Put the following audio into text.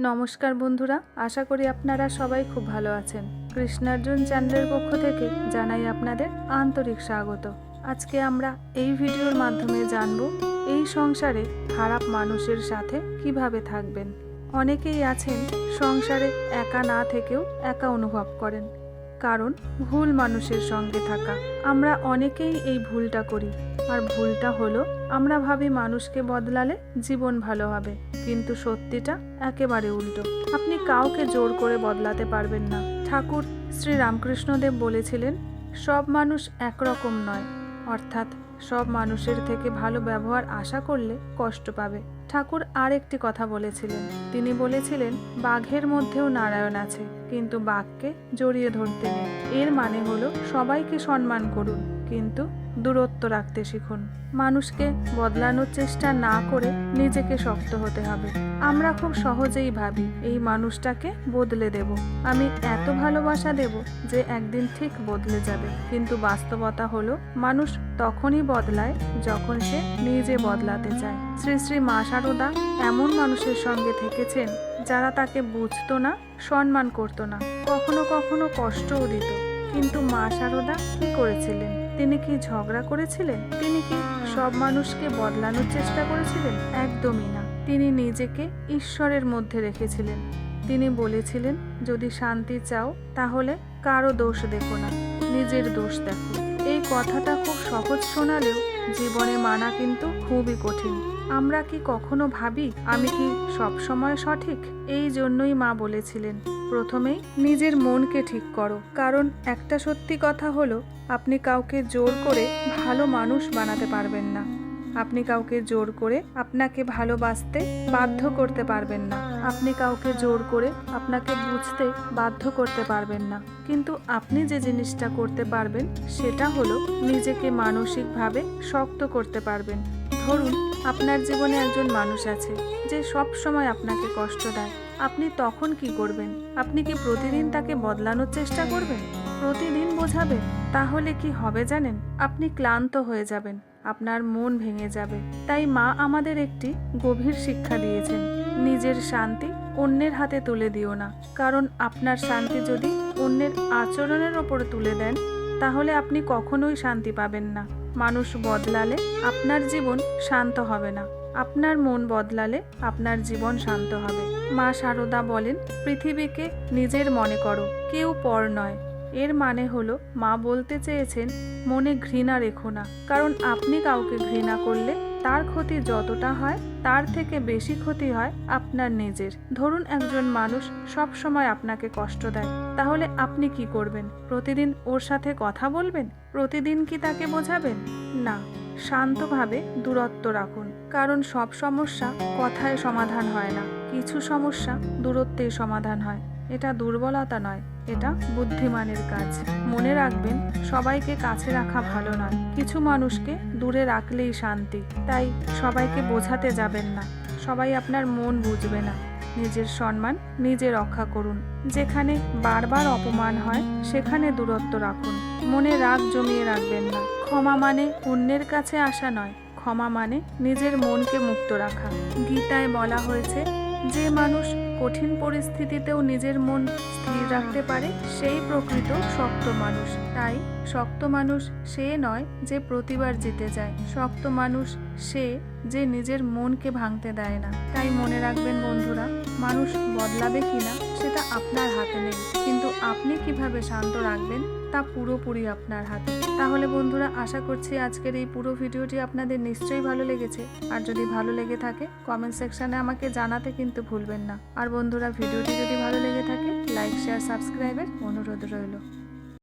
নমস্কার বন্ধুরা, আশা করি আপনারা সবাই খুব ভালো আছেন। কৃষ্ণার্জুন চ্যানেলের পক্ষ থেকে জানাই আপনাদের আন্তরিক স্বাগত। আজকে আমরা এই ভিডিওর মাধ্যমে জানব এই সংসারে খারাপ মানুষের সাথে কিভাবে থাকবেন। অনেকেই আছেন সংসারে একা না থেকেও একা অনুভব করেন, কারণ ভুল মানুষের সঙ্গে থাকা। আমরা অনেকেই এই ভুলটা করি, আর ভুলটা হলো আমরা ভাবি মানুষকে বদলালে জীবন ভালো হবে, কিন্তু সত্যিটা একেবারে উল্টো। আপনি কাউকে জোর করে বদলাতে পারবেন না। ঠাকুর শ্রী রামকৃষ্ণদেব বলেছিলেন, সব মানুষ একরকম নয়, অর্থাৎ সব মানুষের থেকে ভালো ব্যবহার আশা করলে কষ্ট পাবে। ঠাকুর আরেকটি কথা বলেছিলেন, তিনি বলেছিলেন, বাঘের মধ্যেও নারায়ণ আছে, কিন্তু বাঘকে জড়িয়ে ধরতে নেই। এর মানে হলো সবাইকে সম্মান করুন, কিন্তু দূরত্ব রাখতে শিখুন। মানুষকে বদলানোর চেষ্টা না করে নিজেকে শক্ত হতে হবে। আমরা খুব সহজেই ভাবি এই মানুষটাকে বদলে দেব, আমি এত ভালোবাসা দেব যে একদিন ঠিক বদলে যাবে। কিন্তু বাস্তবতা হলো মানুষ তখনই বদলায় যখন সে নিজে বদলাতে চায়। শ্রী শ্রী মা শারদা এমন মানুষের সঙ্গে থেকেছেন যারা তাকে বুঝতো না, সম্মান করতো না, কখনো কখনো কষ্টও দিত। কিন্তু মা শারদা কি করেছিলেন? তিনি কি ঝগড়া করেছিলেন? তিনি কি সব মানুষকে বদলানোর চেষ্টা করেছিলেন? একদমই না। তিনি নিজেকে ঈশ্বরের মধ্যে রেখেছিলেন। তিনি বলেছিলেন, যদি শান্তি চাও তাহলে কারো দোষ দেখো না, নিজের দোষ দেখো। এই কথাটা খুব সহজ শোনালেও জীবনে মানা কিন্তু খুবই কঠিন। আমরা কি কখনো ভাবি আমি কি সব সময় সঠিক? এই জন্যই মা বলেছিলেন, প্রথমেই নিজের মনকে ঠিক করো। কারণ একটা সত্যি কথা হলো, আপনি কাউকে জোর করে ভালো মানুষ বানাতে পারবেন না। আপনি কাউকে জোর করে আপনাকে ভালোবাসতে বাধ্য করতে পারবেন না। আপনি কাউকে জোর করে আপনাকে বুঝতে বাধ্য করতে পারবেন না। কিন্তু আপনি যে জিনিসটা করতে পারবেন সেটা হলো নিজেকে মানসিকভাবে শক্ত করতে পারবেন। ধরুন আপনার জীবনে একজন মানুষ আছে যে সব সময় আপনাকে কষ্ট দেয়, আপনি তখন কি করবেন? আপনি কি প্রতিদিন তাকে বদলানোর চেষ্টা করবেন? প্রতিদিন বোঝাবেন? তাহলে কি হবে জানেন? আপনি ক্লান্ত হয়ে যাবেন, আপনার মন ভেঙে যাবে। তাই মা আমাদের একটি গভীর শিক্ষা দিয়েছেন, নিজের শান্তি অন্যের হাতে তুলে দিও না। কারণ আপনার শান্তি যদি অন্যের আচরণের ওপর তুলে দেন, তাহলে আপনি কখনোই শান্তি পাবেন না। মানুষ বদলালে আপনার জীবন শান্ত হবে না, আপনার মন বদলালে আপনার জীবন শান্ত হবে। মা শারদা বলেন, পৃথিবীকে নিজের মনে করো, কেউ পর নয়। এর মানে হলো মা বলতে চেয়েছেন, মনে ঘৃণা রেখো না। কারণ আপনি কাউকে ঘৃণা করলে তার ক্ষতি যতটা হয় তার থেকে বেশি ক্ষতি হয় আপনার নিজের। ধরুন একজন মানুষ সব সময় আপনাকে কষ্ট দেয়, তাহলে আপনি কি করবেন? প্রতিদিন ওর সাথে কথা বলবেন? প্রতিদিন কি তাকে বোঝাবেন? না, শান্তভাবে দূরত্ব রাখুন। কারণ সব সমস্যা কথায় সমাধান হয় না, কিছু সমস্যা দূরত্বেই সমাধান হয়। এটা দুর্বলতা নয়, এটা বুদ্ধিমানের কাজ। মনে রাখবেন, সবাইকে কাছে রাখা ভালো নয়, কিছু মানুষকে দূরে রাখলেই শান্তি। তাই সবাইকে বোঝাতে যাবেন না, সবাই আপনার মন বুঝবে না। নিজের সম্মান নিজে রক্ষা করুন। যেখানে বারবার অপমান হয় সেখানে দূরত্ব রাখুন। মনে রাগ জমিয়ে রাখবেন না। ক্ষমা মানে অন্যের কাছে আসা নয়, ক্ষমা মানে নিজের মনকে মুক্ত রাখা। গীতায় বলা হয়েছে, যে মানুষ কঠিন পরিস্থিতিতেও নিজের মন স্থির রাখতে পারে সেই প্রকৃত শক্ত মানুষ। তাই শক্ত মানুষ সে নয় যে প্রতিবার জিতে যায়, শক্ত মানুষ সে যে নিজের মনকে ভাঙতে দেয় না। তাই মনে রাখবেন বন্ধুরা, মানুষ বদলাবে কিনা সেটা আপনার হাতে নেই, কিন্তু আপনি কিভাবে শান্ত রাখবেন তা পুরোপুরি আপনার হাতে। তাহলে বন্ধুরা, আশা করছি আজকের এই পুরো ভিডিওটি আপনাদের নিশ্চয়ই ভালো লেগেছে। আর যদি ভালো লেগে থাকে কমেন্ট সেকশনে আমাকে জানাতে কিন্তু ভুলবেন না। আর বন্ধুরা, ভিডিওটি যদি ভালো লেগে থাকে লাইক, শেয়ার, সাবস্ক্রাইবের অনুরোধ রইল।